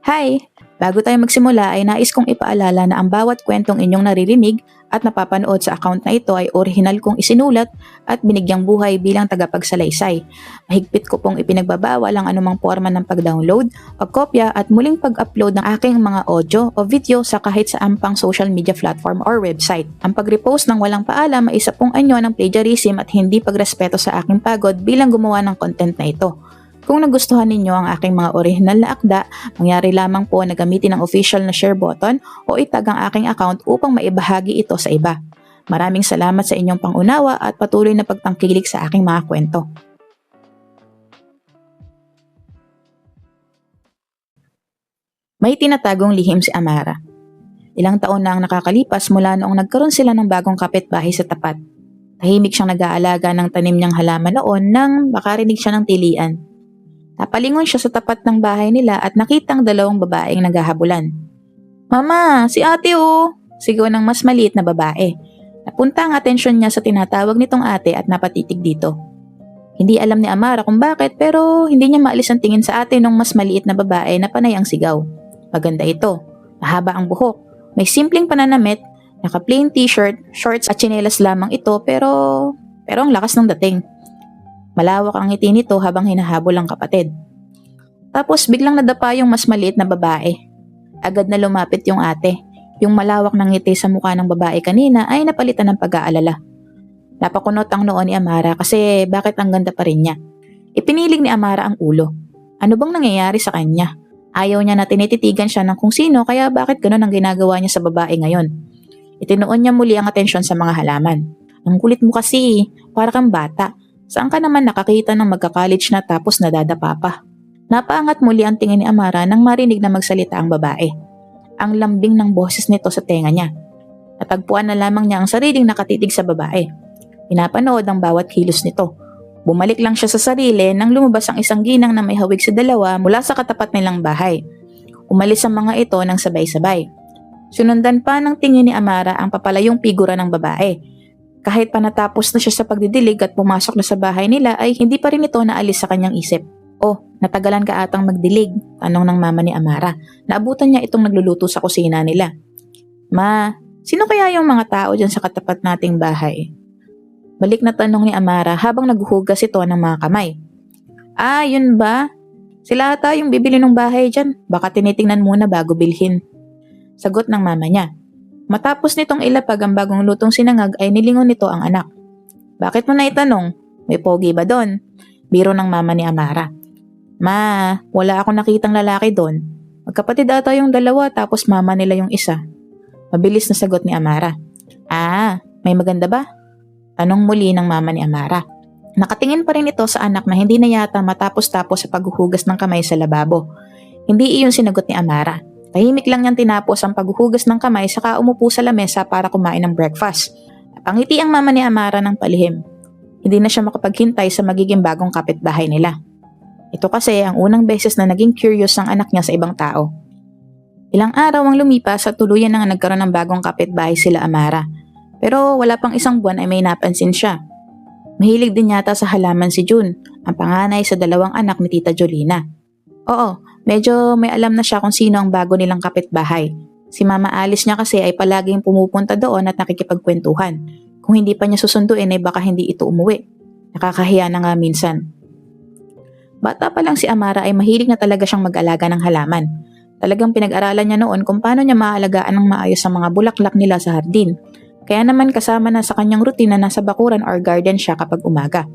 Hi! Bago tayo magsimula ay nais kong ipaalala na ang bawat kwentong inyong naririnig at napapanood sa account na ito ay orihinal kong isinulat at binigyang buhay bilang tagapagsalaysay. Mahigpit ko pong ipinagbabawal ang anumang forma ng pag-download, pagkopya at muling pag-upload ng aking mga audio o video sa kahit saan pang social media platform or website. Ang pag-repost ng walang paalam ay isa pong anyo ng plagiarism at hindi pagrespeto sa aking pagod bilang gumawa ng content na ito. Kung nagustuhan ninyo ang aking mga orihinal na akda, mangyari lamang po na gamitin ang official na share button o itag ang aking account upang maibahagi ito sa iba. Maraming salamat sa inyong pangunawa at patuloy na pagtangkilik sa aking mga kwento. May tinatagong lihim si Amara. Ilang taon na ang nakakalipas mula noong nagkaroon sila ng bagong kapitbahay sa tapat. Tahimik siyang nag-aalaga ng tanim niyang halaman noon nang makarinig siya ng tilian. Napalingon siya sa tapat ng bahay nila at nakitang dalawang babaeng naghahabulan. "Mama, si ate oh!" Sigaw ng mas maliit na babae. Napunta ang atensyon niya sa tinatawag nitong ate at napatitig dito. Hindi alam ni Amara kung bakit pero hindi niya maalis ang tingin sa ate nung mas maliit na babae na panay ang sigaw. Maganda ito. Mahaba ang buhok. May simpleng pananamit, naka-plain t-shirt, shorts at tsinelas lamang ito pero ang lakas ng dating. Malawak ang ngiti nito habang hinahabol ang kapatid. Tapos biglang nadapa yung mas maliit na babae. Agad na lumapit yung ate. Yung malawak ng ngiti sa mukha ng babae kanina ay napalitan ng pag-aalala. Napakunot ang noo ni Amara kasi bakit ang ganda pa rin niya. Ipinilig ni Amara ang ulo. Ano bang nangyayari sa kanya? Ayaw niya na tinititigan siya ng kung sino kaya bakit ganun ang ginagawa niya sa babae ngayon. Itinuon niya muli ang atensyon sa mga halaman. Ang kulit mo kasi, para kang bata. Saan ka naman nakakita ng magka-college na tapos nadadapa pa? Napaangat muli ang tingin ni Amara nang marinig na magsalita ang babae. Ang lambing ng boses nito sa tenga niya. Natagpuan na lamang niya ang sariling nakatitig sa babae. Pinapanood ang bawat kilos nito. Bumalik lang siya sa sarili nang lumabas ang isang ginang na may hawig sa dalawa mula sa katapat nilang bahay. Umalis ang mga ito ng sabay-sabay. Sunundan pa ng tingin ni Amara ang papalayong figura ng babae. Kahit pa natapos na siya sa pagdidilig at pumasok na sa bahay nila ay hindi pa rin ito naalis sa kanyang isip. "Oh, natagalan ka atang magdilig?" tanong ng mama ni Amara. Naabutan niya itong nagluluto sa kusina nila. "Ma, sino kaya yung mga tao dyan sa katapat nating bahay?" Balik na tanong ni Amara habang naghuhugas ito ng mga kamay. "Ah, yun ba? Sila ata yung bibili ng bahay dyan. Baka tinitingnan muna bago bilhin." Sagot ng mama niya. Matapos nitong ilapag ang bagong lutong sinangag ay nilingon nito ang anak. "Bakit mo na itanong? May pogi ba doon?" Biro ng mama ni Amara. "Ma, wala akong nakitang lalaki doon. Magkapatid ata yung dalawa tapos mama nila yung isa." Mabilis na sagot ni Amara. "Ah, may maganda ba?" Tanong muli ng mama ni Amara. Nakatingin pa rin ito sa anak na hindi na yata matapos-tapos sa paghuhugas ng kamay sa lababo. Hindi iyon sinagot ni Amara. Tahimik lang niyang tinapos ang paghuhugas ng kamay saka umupo sa lamesa para kumain ng breakfast. Napangiti ang mama ni Amara ng palihim. Hindi na siya makapaghintay sa magiging bagong kapitbahay nila. Ito kasi ang unang beses na naging curious ang anak niya sa ibang tao. Ilang araw ang lumipas at tuluyan na nagkaroon ng bagong kapitbahay sila Amara. Pero wala pang isang buwan ay may napansin siya. Mahilig din yata sa halaman si June, ang panganay sa dalawang anak ni Tita Jolina. Oo, medyo may alam na siya kung sino ang bago nilang kapitbahay. Si Mama Alice niya kasi ay palaging pumupunta doon at nakikipagkwentuhan. Kung hindi pa niya susunduin ay baka hindi ito umuwi. Nakakahiya na nga minsan. Bata pa lang si Amara ay mahilig na talaga siyang mag-alaga ng halaman. Talagang pinag-aralan niya noon kung paano niya maaalagaan ng maayos ang mga bulaklak nila sa hardin. Kaya naman kasama na sa kanyang routine na nasa bakuran or garden siya kapag umaga.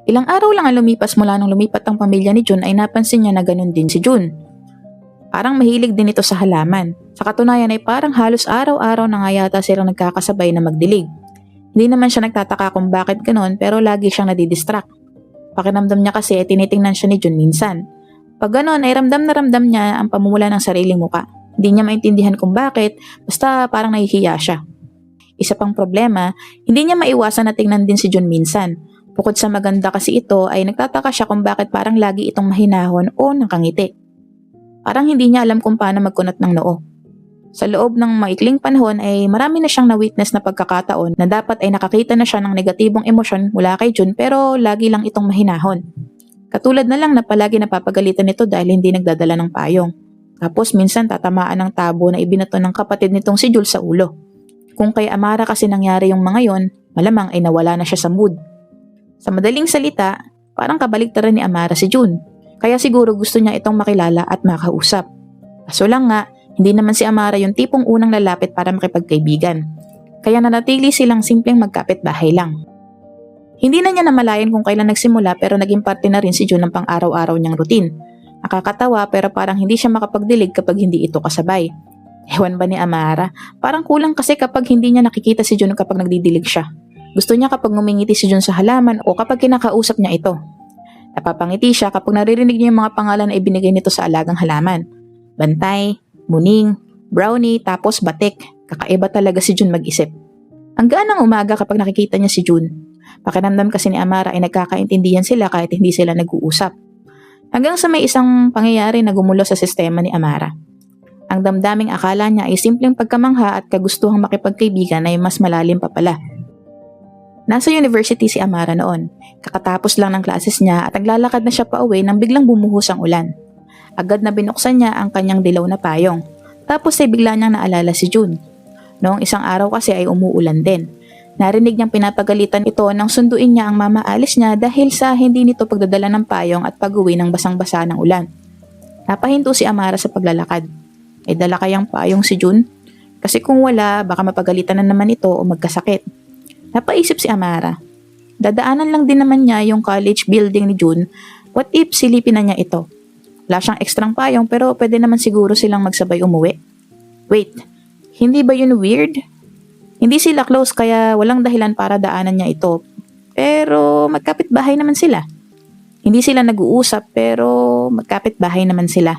Ilang araw lang ang lumipas mula nung lumipat ang pamilya ni June ay napansin niya na ganun din si June. Parang mahilig din ito sa halaman. Sa katunayan ay parang halos araw-araw na nga yata silang nagkakasabay na magdilig. Hindi naman siya nagtataka kung bakit ganun pero lagi siyang nadidistract. Pakiramdam niya kasi ay tinitingnan siya ni June minsan. Pag ganun ay ramdam na ramdam niya ang pamumula ng sariling muka. Hindi niya maintindihan kung bakit, basta parang nahihiya siya. Isa pang problema, hindi niya maiwasan na tingnan din si June minsan. Bukod sa maganda kasi ito ay nagtataka siya kung bakit parang lagi itong mahinahon o nakangiti. Parang hindi niya alam kung paano magkunot ng noo. Sa loob ng maikling panahon ay marami na siyang na-witness na pagkakataon na dapat ay nakakita na siya ng negatibong emosyon mula kay June pero lagi lang itong mahinahon. Katulad na lang na palagi napapagalitan nito dahil hindi nagdadala ng payong. Tapos minsan tatamaan ng tabo na ibinato ng kapatid nitong si Jules sa ulo. Kung kay Amara kasi nangyari yung mga yon, malamang ay nawala na siya sa mood. Sa madaling salita, parang kabaligtaran ni Amara si June. Kaya siguro gusto niya itong makilala at makausap. Kaso lang nga, hindi naman si Amara yung tipong unang lalapit para makipagkaibigan. Kaya nanatili silang simpleng magkapit-bahay lang. Hindi na niya namalayan kung kailan nagsimula pero naging parte na rin si June ng pang-araw-araw niyang routine. Nakakatawa pero parang hindi siya makapagdilig kapag hindi ito kasabay. Ewan ba ni Amara? Parang kulang kasi kapag hindi niya nakikita si June kapag nagdidilig siya. Gusto niya kapag ngumingiti si June sa halaman o kapag kinakausap niya ito. Napapangiti siya kapag naririnig niya yung mga pangalan na ibinigay nito sa alagang halaman. Bantay, muning, brownie, tapos batik. Kakaiba talaga si June mag-isip. Ang gaan ng umaga kapag nakikita niya si June. Pakiramdam kasi ni Amara ay nagkakaintindihan sila kahit hindi sila nag-uusap. Hanggang sa may isang pangyayari na gumulo sa sistema ni Amara. Ang damdaming akala niya ay simpleng pagkamangha at kagustuhang makipagkaibigan ay mas malalim pa pala. Nasa university si Amara noon. Kakatapos lang ng classes niya at naglalakad na siya pa uwi nang biglang bumuhos ang ulan. Agad na binuksan niya ang kanyang dilaw na payong. Tapos ay bigla niyang naalala si June. Noong isang araw kasi ay umuulan din. Narinig niyang pinapagalitan ito nang sunduin niya ang mama alis niya dahil sa hindi nito pagdadala ng payong at pag-uwi ng basang-basa ng ulan. Napahinto si Amara sa paglalakad. Ay dala kayang payong si June? Kasi kung wala, baka mapagalitan na naman ito o magkasakit. Napaisip si Amara. Dadaanan lang din naman niya yung college building ni June. What if silipin na niya ito? Wala siyang ekstrang payong pero pwede naman siguro silang magsabay umuwi. Wait, hindi ba yun weird? Hindi sila close kaya walang dahilan para daanan niya ito. Pero magkapit-bahay naman sila. Hindi sila nag-uusap pero magkapit-bahay naman sila.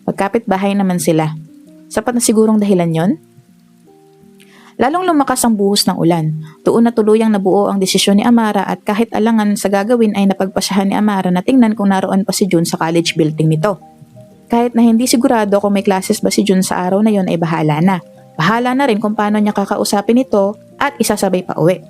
Magkapit-bahay naman sila. Sapat na sigurong dahilan yon? Lalong lumakas ang buhos ng ulan. Doon na tuluyang nabuo ang desisyon ni Amara at kahit alangan sa gagawin ay napagpasyahan ni Amara na tingnan kung naroon pa si June sa college building nito. Kahit na hindi sigurado kung may classes ba si June sa araw na yon ay bahala na. Bahala na rin kung paano niya kakausapin ito at isasabay pa uwi.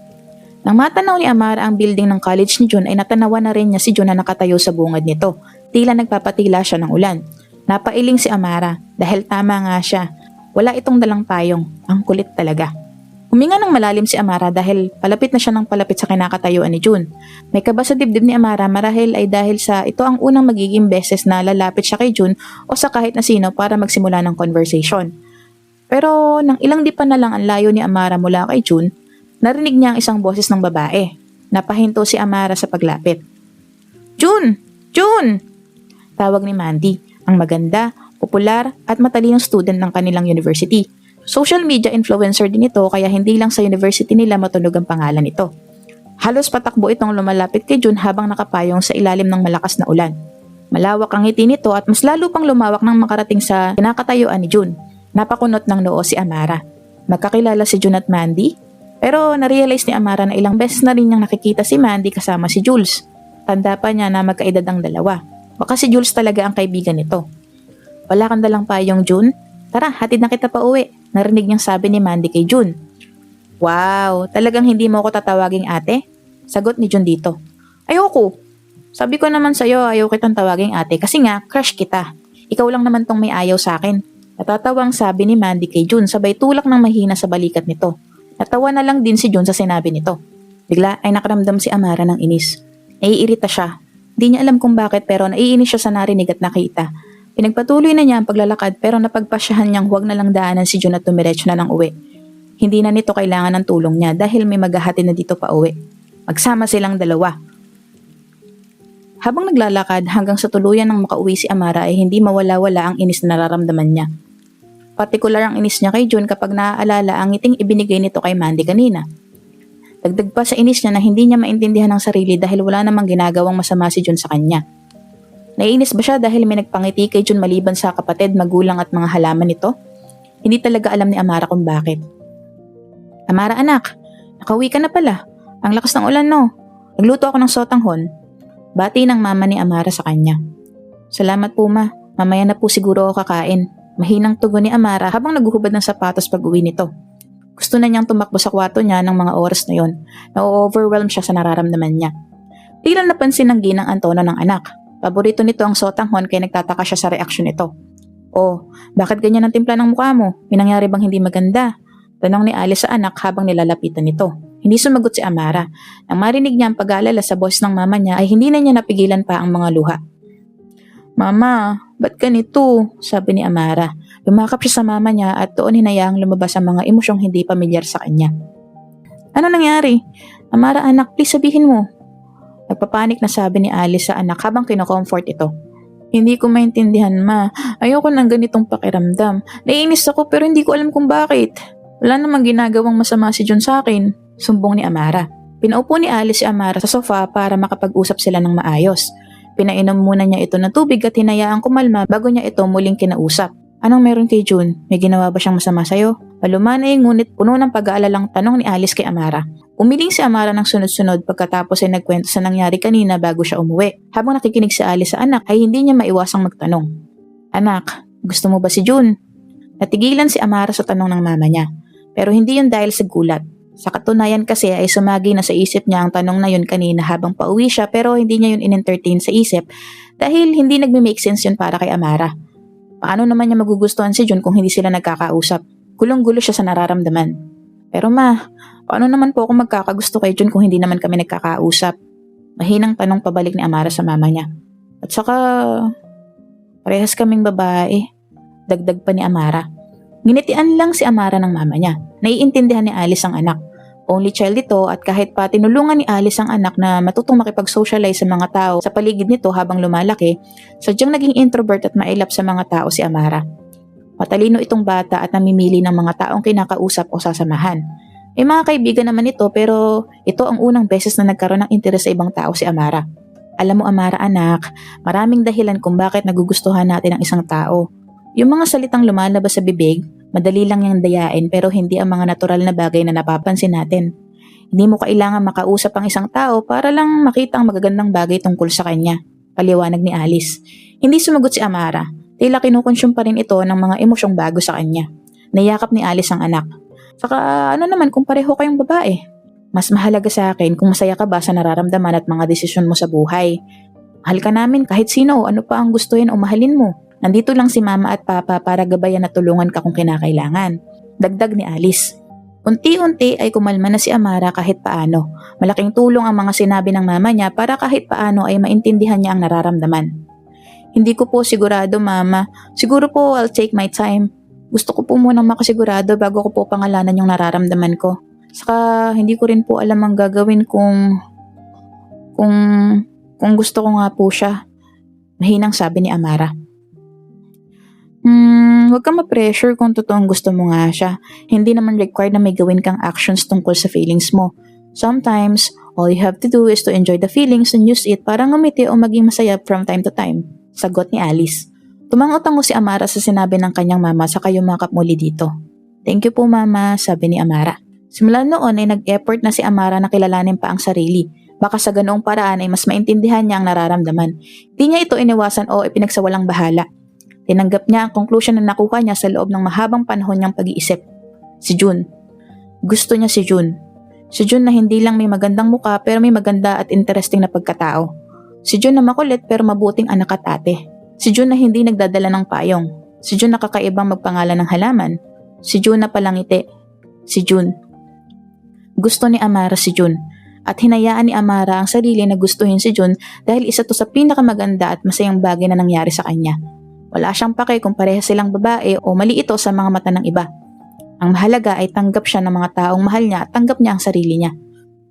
Nang matanaw ni Amara ang building ng college ni June ay natanawa na rin niya si June na nakatayo sa bungad nito. Tila nagpapatila siya ng ulan. Napailing si Amara dahil tama nga siya. Wala itong dalang payong. Ang kulit talaga. Huminga ng malalim si Amara dahil palapit na siya ng palapit sa kinakatayuan ni June. May kaba sa dibdib ni Amara marahil ay dahil sa ito ang unang magiging beses na lalapit siya kay June o sa kahit na sino para magsimula ng conversation. Pero nang ilang di pa na lang ang layo ni Amara mula kay June, narinig niya ang isang boses ng babae. Napahinto si Amara sa paglapit. June! June! Tawag ni Mandy, ang maganda, popular at matalinong student ng kanilang university. Social media influencer din ito kaya hindi lang sa university nila matunog ang pangalan nito. Halos patakbo itong lumalapit kay June habang nakapayong sa ilalim ng malakas na ulan. Malawak ang ngiti nito at mas lalo pang lumawak nang makarating sa kinakatayuan ni June. Napakunot ng noo si Amara. Magkakilala si June at Mandy? Pero narealize ni Amara na ilang beses na rin niyang nakikita si Mandy kasama si Jules. Tanda pa niya na magkaedad ang dalawa. Baka si Jules talaga ang kaibigan nito. Wala kang dalang payong, June? Tara, hatid na kita pa uwi. Narinig niyang sabi ni Mandy kay June. Wow, talagang hindi mo ako tatawaging ate? Sagot ni June dito. Ayoko. Sabi ko naman sa'yo ayaw kitang tawaging ate kasi nga crush kita. Ikaw lang naman tong may ayaw sa akin. Natatawang sabi ni Mandy kay June sabay tulak ng mahina sa balikat nito. Natawa na lang din si June sa sinabi nito. Bigla ay nakaramdam si Amara ng inis. Naiirita siya. Hindi niya alam kung bakit pero naiinis siya sa narinig at nakita. Pinagpatuloy na niya ang paglalakad pero napagpasyahan niyang huwag na lang daanan si June at tumiretso na ng uwi. Hindi na nito kailangan ng tulong niya dahil may maghahati na dito pa uwi. Magsama silang dalawa. Habang naglalakad hanggang sa tuluyan ng makauwi si Amara ay hindi mawala-wala ang inis na nararamdaman niya. Partikular ang inis niya kay June kapag naaalala ang ngiting ibinigay nito kay Mandy kanina. Dagdag pa sa inis niya na hindi niya maintindihan ang sarili dahil wala namang ginagawang masama si June sa kanya. Naiinis ba siya dahil may nagpangiti kay June maliban sa kapatid, magulang at mga halaman nito? Hindi talaga alam ni Amara kung bakit. Amara anak, nakauwi ka na pala. Ang lakas ng ulan no. Nagluto ako ng sotanghon. Bati ng mama ni Amara sa kanya. Salamat po ma, mamaya na po siguro ako kakain. Mahinang tugon ni Amara habang naguhubad ng sapatos pag uwi nito. Gusto na niyang tumakbo sa kwarto niya ng mga oras na yon. Na-overwhelm siya sa nararamdaman niya. Biglang napansin ng ginang ang tono ng anak. Paborito nito ang sotanghon kaya nagtataka siya sa reaksyon nito. Oh, bakit ganyan ang timpla ng mukha mo? May nangyari bang hindi maganda? Tanong ni Alice sa anak habang nilalapitan nito. Hindi sumagot si Amara. Nang marinig niya ang pag-aalala sa boses ng mama niya ay hindi na niya napigilan pa ang mga luha. Mama, ba't ganito? Sabi ni Amara. Lumakap siya sa mama niya at doon hinayaang lumabas ang mga emosyong hindi pamilyar sa kanya. Ano nangyari? Amara anak, please sabihin mo. Nagpapanik na sabi ni Alice sa anak habang kinocomfort ito. Hindi ko maintindihan ma. Ayoko ng ganitong pakiramdam. Naiinis ako pero hindi ko alam kung bakit. Wala namang ginagawang masama si John sa akin. Sumbong ni Amara. Pinaupo ni Alice si Amara sa sofa para makapag-usap sila ng maayos. Pinainom muna niya ito ng tubig at hinayaang kumalma bago niya ito muling kinausap. Anong meron kay June? May ginawa ba siyang masama sa'yo? Palumanay ngunit puno ng pag-aalalang tanong ni Alice kay Amara. Umiling si Amara ng sunod-sunod pagkatapos ay nagkwento sa nangyari kanina bago siya umuwi. Habang nakikinig si Alice sa anak ay hindi niya maiwasang magtanong. Anak, gusto mo ba si June? Natigilan si Amara sa tanong ng mama niya. Pero hindi yun dahil sa gulat. Sa katunayan kasi ay sumagi na sa isip niya ang tanong na yun kanina habang pauwi siya pero hindi niya yun in-entertain sa isip dahil hindi nagme-make sense yun para kay Amara. Paano naman niya magugustuhan si June kung hindi sila nagkakausap? Gulong-gulo siya sa nararamdaman. Pero ma, paano naman po ako magkakagusto kay June kung hindi naman kami nagkakausap? Mahinang tanong pabalik ni Amara sa mama niya. At saka, parehas kaming babae. Dagdag pa ni Amara. Nginitian lang si Amara ng mama niya. Naiintindihan ni Alice ang anak. Only child ito at kahit pa tinulungan ni Alice ang anak na matutong makipag-socialize sa mga tao sa paligid nito habang lumalaki, sadyang naging introvert at mailap sa mga tao si Amara. Matalino itong bata at namimili ng mga taong kinakausap o sasamahan. May mga kaibigan naman ito pero ito ang unang beses na nagkaroon ng interes sa ibang tao si Amara. Alam mo Amara anak, maraming dahilan kung bakit nagugustuhan natin ang isang tao. Yung mga salitang lumalabas sa bibig, madali lang yung dayain pero hindi ang mga natural na bagay na napapansin natin. Hindi mo kailangan makausap ang isang tao para lang makita ang magagandang bagay tungkol sa kanya. Paliwanag ni Alice. Hindi sumagot si Amara. Tila kinukonsume pa rin ito ng mga emosyong bago sa kanya. Nayakap ni Alice ang anak. Saka ano naman kung pareho kayong babae? Mas mahalaga sa akin kung masaya ka ba sa nararamdaman at mga desisyon mo sa buhay. Mahal ka namin kahit sino o ano pa ang gustuhin o mahalin mo. Nandito lang si mama at papa para gabayan at tulungan ka kung kinakailangan. Dagdag ni Alice. Unti-unti ay kumalma na si Amara kahit paano. Malaking tulong ang mga sinabi ng mama niya para kahit paano ay maintindihan niya ang nararamdaman. Hindi ko po sigurado mama. Siguro po I'll take my time. Gusto ko po munang makasigurado bago ko po pangalanan yung nararamdaman ko. Saka hindi ko rin po alam ang gagawin kung gusto ko nga po siya. Mahinang sabi ni Amara. Huwag kang ma-pressure kung totoong gusto mo nga siya. Hindi naman required na may gawin kang actions tungkol sa feelings mo. Sometimes, all you have to do is to enjoy the feelings and use it para ngumiti o maging masaya from time to time. Sagot ni Alice. Tumango-tango si Amara sa sinabi ng kanyang mama saka yumakap muli dito. Thank you po mama, sabi ni Amara. Simula noon ay nag-effort na si Amara na kilalanin pa ang sarili. Baka sa ganoong paraan ay mas maintindihan niya ang nararamdaman. Di niya ito iniwasan o ipinagsawalang bahala. Tinanggap niya ang conclusion na nakuha niya sa loob ng mahabang panahon niyang pag-iisip. Si June. Gusto niya si June. Si June na hindi lang may magandang muka pero may maganda at interesting na pagkatao. Si June na makulit pero mabuting anak at ate. Si June na hindi nagdadala ng payong. Si June na kakaibang magpangalan ng halaman. Si June na palangiti. Si June. Gusto ni Amara si June. At hinayaan ni Amara ang sarili na gustuhin si June dahil isa to sa pinakamaganda at masayang bagay na nangyari sa kanya. Wala siyang pake kung pareha silang babae o mali ito sa mga mata ng iba. Ang mahalaga ay tanggap siya ng mga taong mahal niya at tanggap niya ang sarili niya.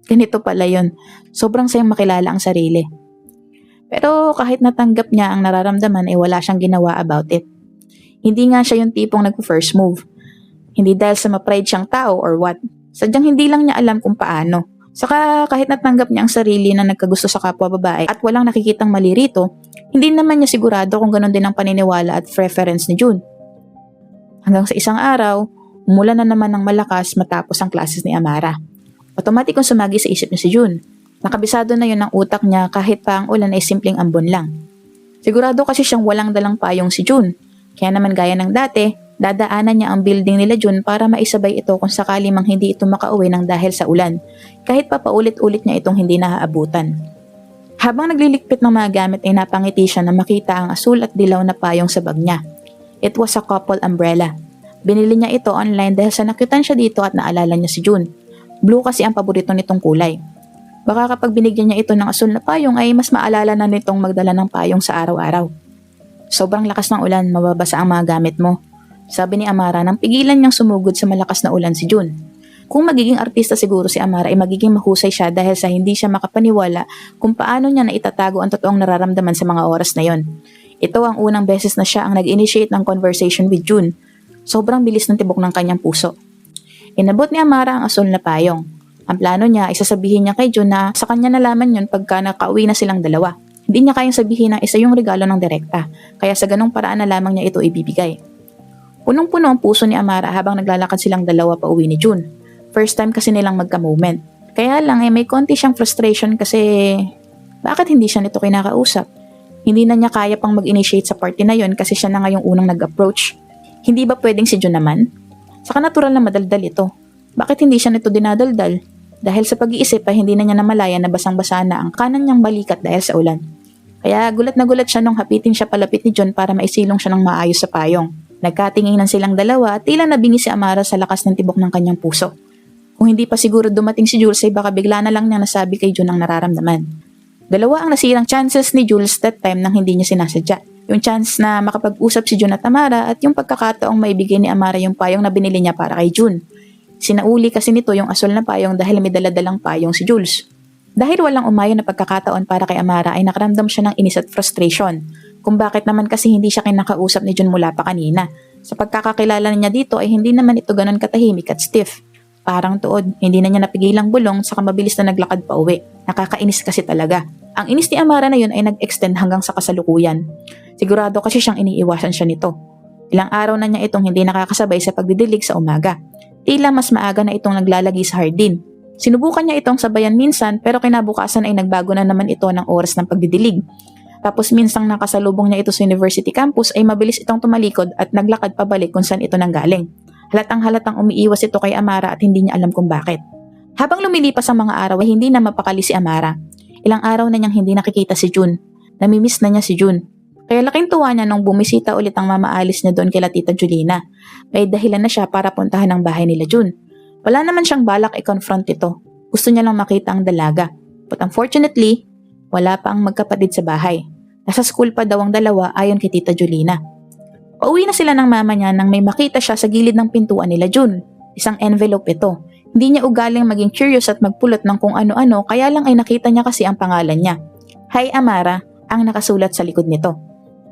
Ganito pala yun. Sobrang sayang makilala ang sarili. Pero kahit natanggap niya ang nararamdaman ay wala siyang ginawa about it. Hindi nga siya yung tipong nag-first move. Hindi dahil sa ma-pride siyang tao or what. Sadyang hindi lang niya alam kung paano. Saka kahit natanggap niya ang sarili na nagkagusto sa kapwa babae at walang nakikitang mali rito, hindi naman niya sigurado kung ganoon din ang paniniwala at preference ni June. Hanggang sa isang araw, umulan na naman ng malakas matapos ang classes ni Amara. Otomatikong sumagi sa isip niya si June. Nakabisado na yun ang utak niya kahit pa ang ulan ay simpleng ambon lang. Sigurado kasi siyang walang dalang payong si June. Kaya naman gaya ng dati, dadaanan niya ang building nila June para maisabay ito kung sakali mang hindi ito makauwi ng dahil sa ulan. Kahit pa paulit-ulit niya itong hindi naaabutan. Habang naglilikpit ng mga gamit ay napangiti siya na makita ang asul at dilaw na payong sa bag niya. It was a couple umbrella. Binili niya ito online dahil sa nakyutan siya dito at naalala niya si June. Blue kasi ang paborito nitong kulay. Baka kapag binigyan niya ito ng asul na payong ay mas maalala na nitong magdala ng payong sa araw-araw. Sobrang lakas ng ulan, mababasa ang mga gamit mo. Sabi ni Amara nang pigilan niyang sumugod sa malakas na ulan si June. Kung magiging artista siguro si Amara ay magiging mahusay siya dahil sa hindi siya makapaniwala kung paano niya naitatago ang totoong nararamdaman sa mga oras na yon. Ito ang unang beses na siya ang nag-initiate ng conversation with June. Sobrang bilis ng tibok ng kanyang puso. Inabot ni Amara ang asul na payong. Ang plano niya ay sasabihin niya kay June na sa kanya nalaman yun pagka nakauwi na silang dalawa. Hindi niya kayang sabihin na isa yung regalo ng direkta, kaya sa ganong paraan na lamang niya ito ibibigay. Punong-puno ang puso ni Amara habang naglalakad silang dalawa pa uwi ni June. First time kasi nilang magka-moment. Kaya lang ay may konti siyang frustration kasi bakit hindi siya nito kinakausap? Hindi na niya kaya pang mag-initiate sa party na yon kasi siya na nga yung unang nag-approach. Hindi ba pwedeng si June naman? Saka natural na madaldal ito. Bakit hindi siya nito dinadaldal? Dahil sa pag-iisip ay hindi na niya namalaya na basang-basa na ang kanan niyang balikat dahil sa ulan. Kaya gulat na gulat siya nung hapitin siya palapit ni June para maisilong siya ng maayos sa payong. Nagkatinginan silang dalawa at tila nabingi si Amara sa lakas ng tibok ng kanyang puso. Kung hindi pa siguro dumating si Jules ay baka bigla na lang niya nasabi kay June ang nararamdaman. Dalawa ang nasirang chances ni Jules that time nang hindi niya sinasadya. Yung chance na makapag-usap si June at Amara at yung pagkakataong maibigay ni Amara yung payong na binili niya para kay June. Sinauli kasi nito yung asul na payong dahil may daladalang payong si Jules. Dahil walang umayon na pagkakataon para kay Amara ay nakaramdam siya ng inis at frustration. Kung bakit naman kasi hindi siya kinakausap ni June mula pa kanina. Sa pagkakakilala niya dito ay hindi naman ito ganun katahimik at stiff. Parang tuod, hindi na niya napigilang bulong saka mabilis na naglakad pa uwi. Nakakainis kasi talaga. Ang inis ni Amara na yun ay nag-extend hanggang sa kasalukuyan. Sigurado kasi siyang iniiwasan siya nito. Ilang araw na niya itong hindi nakakasabay sa pagdidilig sa umaga. Tila mas maaga na itong naglalagi sa hardin. Sinubukan niya itong sabayan minsan pero kinabukasan ay nagbago na naman ito ng oras ng pagdidilig. Tapos minsang nakasalubong niya ito sa university campus ay mabilis itong tumalikod at naglakad pabalik kung saan ito nanggaling. Halatang umiiwas ito kay Amara at hindi niya alam kung bakit. Habang lumilipas ang mga araw ay hindi na mapakali si Amara. Ilang araw na niyang hindi nakikita si June. Namimiss na niya si June. Kaya laking tuwa niya nung bumisita ulit ang mama Alice niya doon kila Tita Julina. May dahilan na siya para puntahan ang bahay nila June. Wala naman siyang balak i-confront ito. Gusto niya lang makita ang dalaga. But unfortunately, wala pa ang magkapatid sa bahay. Nasa school pa daw ang dalawa ayon kay Tita Julina. Pauwi na sila ng mama niya nang may makita siya sa gilid ng pintuan nila June. Isang envelope ito. Hindi niya ugaling maging curious at magpulot ng kung ano-ano kaya lang ay nakita niya kasi ang pangalan niya. Hi Amara, ang nakasulat sa likod nito.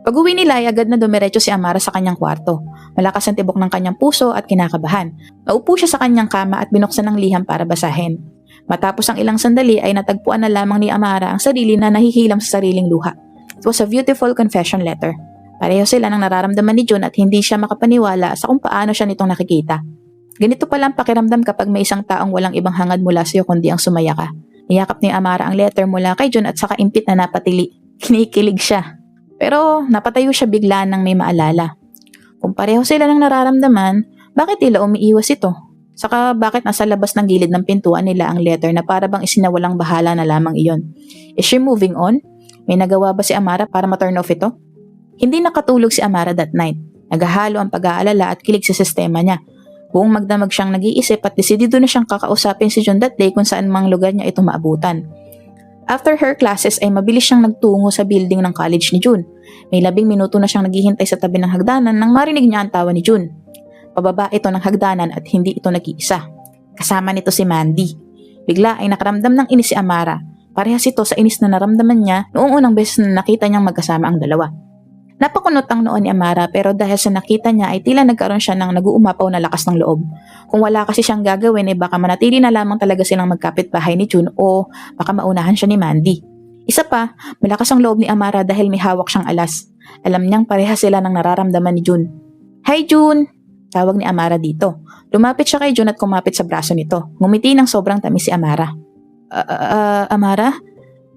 Pag-uwi nila ay agad na dumiretso si Amara sa kanyang kwarto. Malakas ang tibok ng kanyang puso at kinakabahan. Naupo siya sa kanyang kama at binuksan ng liham para basahin. Matapos ang ilang sandali ay natagpuan na lamang ni Amara ang sarili na nahihilam sa sariling luha. It was a beautiful confession letter. Pareho sila ng nararamdaman ni June at hindi siya makapaniwala sa kung paano siya nitong nakikita. Ganito pala ang pakiramdam kapag may isang taong walang ibang hangad mula sa iyo kundi ang sumaya ka. Niyakap ni Amara ang letter mula kay June at saka impit na napatili. Kinikilig siya. Pero napatayo siya bigla nang may maalala. Kung pareho sila ng nararamdaman, bakit tila umiiwas ito? Saka bakit nasa labas ng gilid ng pintuan nila ang letter na para bang isinawalang bahala na lamang iyon? Is she moving on? May nagawa ba si Amara para ma-turn off ito? Hindi nakatulog si Amara that night. Naghahalo ang pag-aalala at kilig sa sistema niya. Buong magdamag siyang nag-iisip at desidido na siyang kakausapin si June that day kung saan mang lugar niya ito maabutan. After her classes ay mabilis siyang nagtungo sa building ng college ni June. May 10 minuto na siyang naghihintay sa tabi ng hagdanan nang marinig niya ang tawa ni June. Pababa ito ng hagdanan at hindi ito nag-iisa. Kasama nito si Mandy. Bigla ay nakaramdam ng inis si Amara. Parehas ito sa inis na naramdaman niya noong unang beses na nakita niyang magkasama ang dalawa. Napakunot ang noon ni Amara pero dahil sa nakita niya ay tila nagkaroon siya ng nag-uumapaw na lakas ng loob. Kung wala kasi siyang gagawin ay baka manatili na lamang talaga silang magkapit-bahay ni June o baka maunahan siya ni Mandy. Isa pa, malakas ang loob ni Amara dahil may hawak siyang alas. Alam niyang pareha sila ng nararamdaman ni June. Hi June! Tawag ni Amara dito. Lumapit siya kay June at kumapit sa braso nito. Ngumiti ng sobrang tamis si Amara. Amara?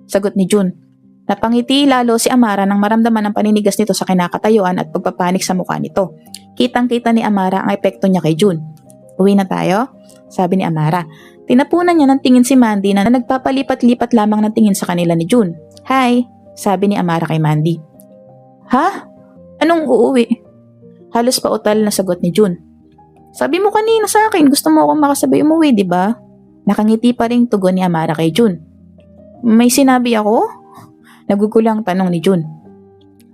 Sagot ni June. Napangiti lalo si Amara nang maramdaman ang paninigas nito sa kinakatayuan at pagpapanik sa mukha nito. Kitang-kita ni Amara ang epekto niya kay June. Uwi na tayo? Sabi ni Amara. Tinapunan niya ng tingin si Mandy na nagpapalipat-lipat lamang ng tingin sa kanila ni June. Hi, sabi ni Amara kay Mandy. Ha? Anong uuwi? Halos pautal na sagot ni Jun. Sabi mo kanina sa akin, gusto mo akong makasabay umuwi, di ba? Nakangiti pa rin tugon ni Amara kay Jun. May sinabi ako? Nagugulang tanong ni Jun.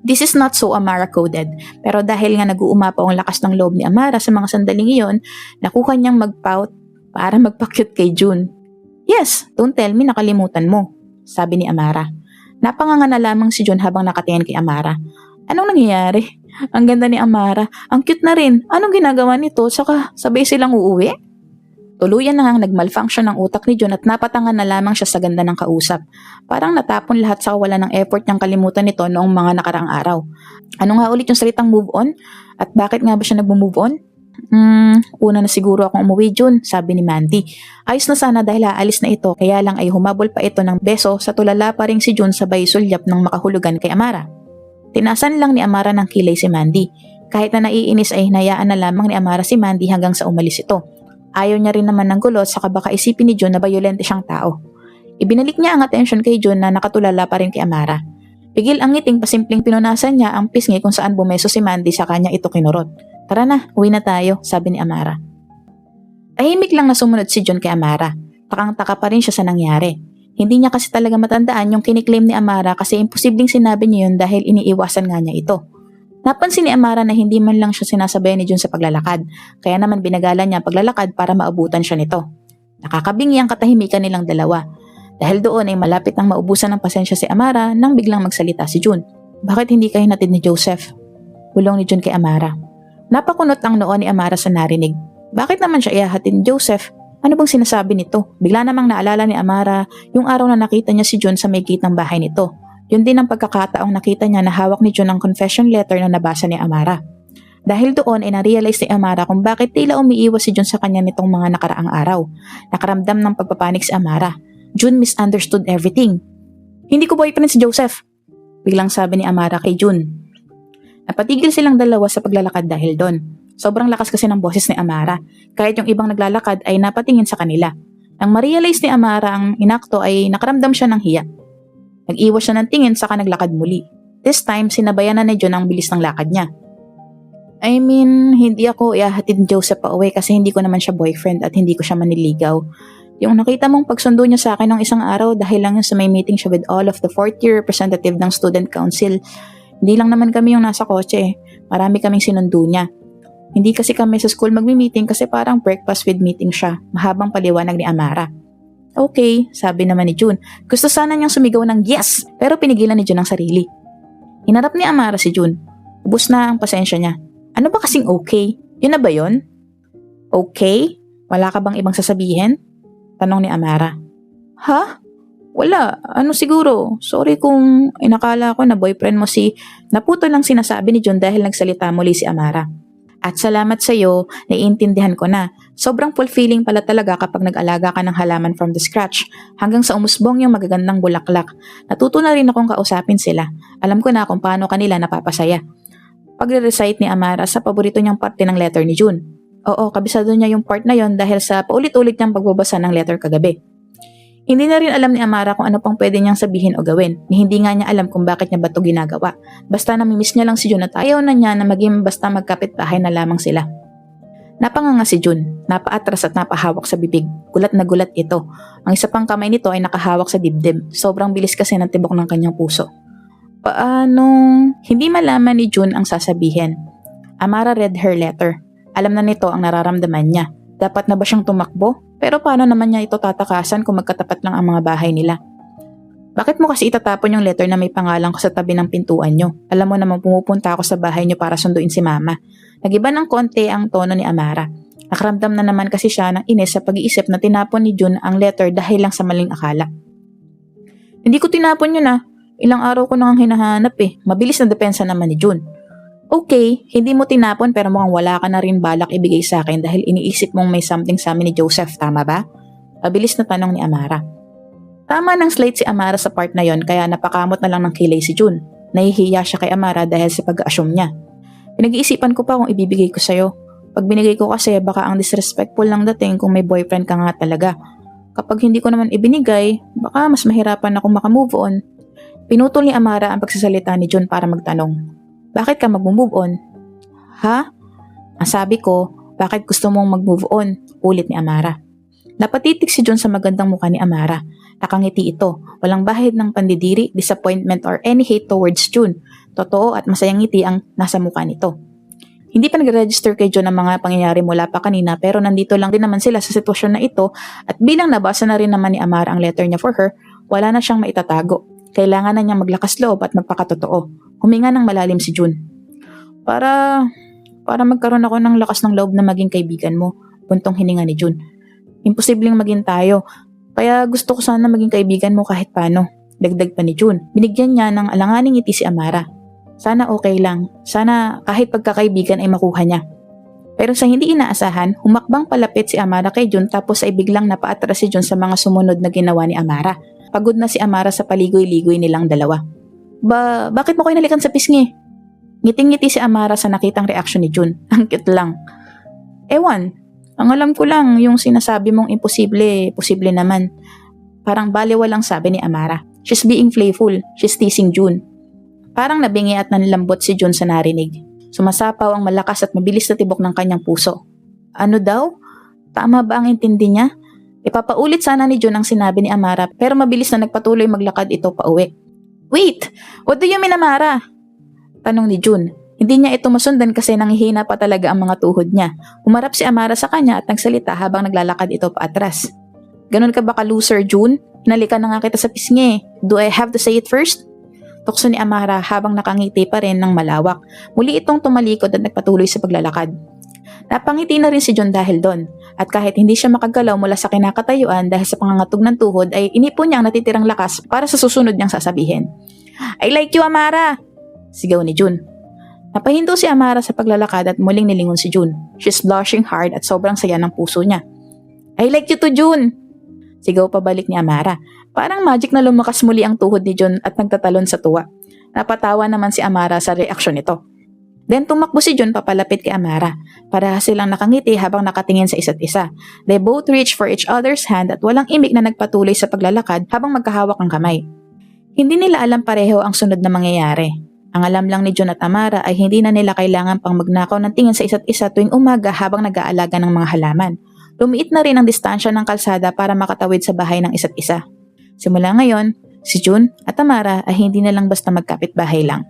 This is not so Amara coded, pero dahil nga nag-uumapaw ang lakas ng loob ni Amara sa mga sandaling iyon, nakuha niyang mag-pout para magpa-cute kay Jun. Yes, don't tell me nakalimutan mo, sabi ni Amara. Napanganga na lamang si Jun habang nakatingin kay Amara. Anong nangyayari? Ang ganda ni Amara, ang cute na rin. Anong ginagawa nito? Saka sabay silang uuwi? Tuluyan na ngang nag-malfunction ang utak ni Jun at napatangan na lamang siya sa ganda ng kausap. Parang natapon lahat sa kawalan ng effort niyang kalimutan nito noong mga nakaraang araw. Ano nga ulit yung salitang move on? At bakit nga ba siya nag-move on? Una na siguro akong umuwi, Jun, sabi ni Mandy. Ayos na sana dahil aalis na ito, kaya lang ay humabol pa ito ng beso sa tulala pa rin si Jun sabay sulyap ng makahulugan kay Amara. Tinasan lang ni Amara ng kilay si Mandy. Kahit na naiinis ay hinayaan na lamang ni Amara si Mandy hanggang sa umalis ito. Ayaw niya rin naman ng gulo saka baka isipin ni Jun na bayolente siyang tao. Ibinalik niya ang atensyon kay Jun na nakatulala pa rin kay Amara. Pigil ang ngiting pasimpleng pinunasan niya ang pisngi kung saan bumeso si Mandy sa kanya ito kinurot. Tara na, uwi na tayo, sabi ni Amara. Tahimik lang na sumunod si Jun kay Amara. Takang-taka pa rin siya sa nangyari. Hindi niya kasi talaga matandaan yung kiniklaim ni Amara kasi imposibleng sinabi niya yun dahil iniiwasan nga niya ito. Napansin ni Amara na hindi man lang siya sinasabay ni Jun sa paglalakad, kaya naman binagalan niya ang paglalakad para maabutan siya nito. Nakakabingi ang katahimikan nilang dalawa. Dahil doon ay malapit nang maubusan ng pasensya si Amara nang biglang magsalita si Jun. Bakit hindi kayo hinatid ni Joseph? Bulong ni Jun kay Amara. Napakunot ang noo ni Amara sa narinig. Bakit naman siya ihahatid ni Joseph? Ano bang sinasabi nito? Bigla namang naalala ni Amara yung araw na nakita niya si Jun sa may gate ng bahay nito. Yun din ang pagkakataong nakita niya na hawak ni Jun ang confession letter na nabasa ni Amara. Dahil doon ay na-realize ni Amara kung bakit tila umiiwas si Jun sa kanya nitong mga nakaraang araw. Nakaramdam ng pagpapanik si Amara. Jun misunderstood everything. Hindi ko boyfriend si Joseph, biglang sabi ni Amara kay Jun. Napatigil silang dalawa sa paglalakad dahil doon. Sobrang lakas kasi ng boses ni Amara. Kahit yung ibang naglalakad ay napatingin sa kanila. Nang ma-realize ni Amara ang inakto ay nakaramdam siya ng hiya. Nag-iwas siya ng tingin saka naglakad muli. This time, sinabayan na ni Jun ang bilis ng lakad niya. I mean, hindi ako ihahatid ni Joseph pa uwi kasi hindi ko naman siya boyfriend at hindi ko siya maniligaw. Yung nakita mong pagsundo niya sa akin ng isang araw dahil lang yun sa may meeting siya with all of the fourth year representative ng student council. Hindi lang naman kami yung nasa kotse. Marami kaming sinundo niya. Hindi kasi kami sa school magmi-meeting kasi parang breakfast with meeting siya. Mahabang paliwanag ni Amara. Okay, sabi naman ni Jun. Gusto sana niyang sumigaw ng yes, pero pinigilan ni Jun ang sarili. Hinarap ni Amara si Jun. Ubus na ang pasensya niya. Ano ba kasing okay? Yun na ba yun? Okay? Wala ka bang ibang sasabihin? Tanong ni Amara. Ha? Wala. Ano siguro? Sorry kung inakala ko na boyfriend mo si... Naputo lang sinasabi ni Jun dahil nagsalita muli si Amara. At salamat sa'yo, naiintindihan ko na. Sobrang fulfilling pala talaga kapag nag-alaga ka ng halaman from the scratch hanggang sa umusbong yung magagandang bulaklak. Natuto na rin akong kausapin sila. Alam ko na kung paano kanila napapasaya. Pagre-recite ni Amara sa paborito niyang parte ng letter ni Jun. Oo, kabisado niya yung part na yon dahil sa paulit-ulit niyang pagbabasa ng letter kagabi. Hindi na rin alam ni Amara kung ano pang pwede niyang sabihin o gawin. Hindi nga niya alam kung bakit niya ba ito ginagawa. Basta namimiss niya lang si Jun at ayaw na niya na maging basta magkapit-bahay na lamang sila. Napanganga si Jun, napaatras at napahawak sa bibig. Gulat na gulat ito. Ang isa pang kamay nito ay nakahawak sa dibdib. Sobrang bilis kasi ng tibok ng kanyang puso. Paano? Hindi malaman ni Jun ang sasabihin. Amara read her letter. Alam na nito ang nararamdaman niya. Dapat na ba siyang tumakbo? Pero paano naman niya ito tatakasan kung magkatapat lang ang mga bahay nila? Bakit mo kasi itatapon yung letter na may pangalan ko sa tabi ng pintuan nyo? Alam mo namang pumupunta ako sa bahay nyo para sunduin si Mama. Nagiba ng konti ang tono ni Amara. Nakaramdam na naman kasi siya ng inis sa pag-iisip na tinapon ni Jun ang letter dahil lang sa maling akala. Hindi ko tinapon yun ah. Ilang araw ko nang hinahanap eh. Mabilis na depensa naman ni Jun. Okay, hindi mo tinapon pero mukhang wala ka na rin balak ibigay sa akin dahil iniisip mong may something sa amin ni Joseph, tama ba? Mabilis na tanong ni Amara. Tama ng slate si Amara sa part na yon kaya napakamot na lang ng kilay si Jun. Nahihiya siya kay Amara dahil sa pag-assume niya. Pinag-iisipan ko pa kung ibibigay ko sa'yo. Pag binigay ko kasi baka ang disrespectful lang dating kung may boyfriend ka nga talaga. Kapag hindi ko naman ibinigay, baka mas mahirapan akong makamove on. Pinutol ni Amara ang pagsasalita ni Jun para magtanong. Bakit ka mag-move on? Ha? Ang sabi ko, bakit gusto mong mag-move on? Ulit ni Amara. Napatitig si Jun sa magandang mukha ni Amara. Nakangiti ito, walang bahid ng pandidiri, disappointment or any hate towards Jun. Totoo at masayang ngiti ang nasa mukha nito. Hindi pa nag-register kay Jun ang mga pangyayari mula pa kanina pero nandito lang din naman sila sa sitwasyon na ito at bilang nabasa na rin naman ni Amara ang letter niya for her, wala na siyang maitatago. Kailangan na niyang maglakas loob at magpakatotoo. Huminga ng malalim si Jun. Para magkaroon ako ng lakas ng loob na maging kaibigan mo, buntong hininga ni Jun. Imposibleng maging tayo, kaya gusto ko sana maging kaibigan mo kahit paano. Dagdag pa ni Jun. Binigyan niya ng alanganing ngiti si Amara. Sana okay lang. Sana kahit pagkakaibigan ay makuha niya. Pero sa hindi inaasahan, humakbang palapit si Amara kay Jun tapos ay biglang napaatras si Jun sa mga sumunod na ginawa ni Amara. Pagod na si Amara sa paligoy-ligoy nilang dalawa. Bakit mo ko inalikan sa pisngi? Ngiting-ngiti si Amara sa nakitang reaksyon ni Jun. Ang cute lang. Ewan, ang alam ko lang yung sinasabi mong imposible, posible naman. Parang baliwalang sabi ni Amara. She's being playful. She's teasing Jun. Parang nabingi at nanlambot si Jun sa narinig. Sumasapaw ang malakas at mabilis na tibok ng kanyang puso. Ano daw? Tama ba ang intindi niya? Ipapaulit sana ni Jun ang sinabi ni Amara pero mabilis na nagpatuloy maglakad ito pa uwi. Wait! What do you mean, Amara? Tanong ni Jun. Hindi niya ito masundan kasi nanghihina pa talaga ang mga tuhod niya. Umarap si Amara sa kanya at nagsalita habang naglalakad ito pa atras. Ganon ka ba ka-loser, Jun? Hinalikan na nga kita sa pisngi. Do I have to say it first? Tukso ni Amara habang nakangiti pa rin ng malawak. Muli itong tumalikod at nagpatuloy sa paglalakad. Napangiti na rin si Jun dahil doon. At kahit hindi siya makagalaw mula sa kinakatayuan dahil sa pangangatog ng tuhod ay inipon niya ang natitirang lakas para sa susunod niyang sasabihin. I like you, Amara! Sigaw ni Jun. Napahinto si Amara sa paglalakad at muling nilingon si Jun. She's blushing hard at sobrang saya ng puso niya. I like you too, Jun! Sigaw pabalik ni Amara. Parang magic na lumakas muli ang tuhod ni Jun at nagtatalon sa tuwa. Napatawa naman si Amara sa reaksyon nito. Then tumakbo si Jun papalapit kay Amara. Para silang nakangiti habang nakatingin sa isa't isa. They both reached for each other's hand at walang imik na nagpatuloy sa paglalakad habang magkahawak ang kamay. Hindi nila alam pareho ang sunod na mangyayari. Ang alam lang ni Jun at Amara ay hindi na nila kailangan pang magnakaw ng tingin sa isa't isa tuwing umaga habang nag-aalaga ng mga halaman. Lumiit na rin ang distansya ng kalsada para makatawid sa bahay ng isa't isa. Simula ngayon, si Jun at Amara ay hindi na lang basta magkapit-bahay lang.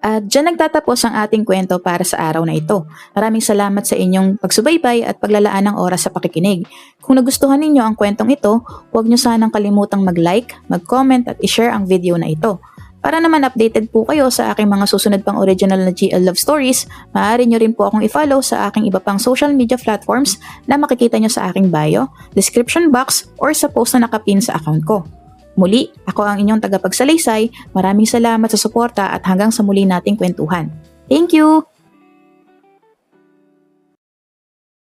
At dyan nagtatapos ang ating kwento para sa araw na ito. Maraming salamat sa inyong pagsubaybay at paglalaan ng oras sa pakikinig. Kung nagustuhan ninyo ang kwentong ito, huwag nyo sanang kalimutang mag-like, mag-comment at i-share ang video na ito. Para naman updated po kayo sa aking mga susunod pang original na GL Love Stories, maaari nyo rin po akong i-follow sa aking iba pang social media platforms na makikita nyo sa aking bio, description box, or sa post na nakapin sa account ko. Muli, ako ang inyong tagapagsalaysay. Maraming salamat sa suporta at hanggang sa muli nating kwentuhan. Thank you!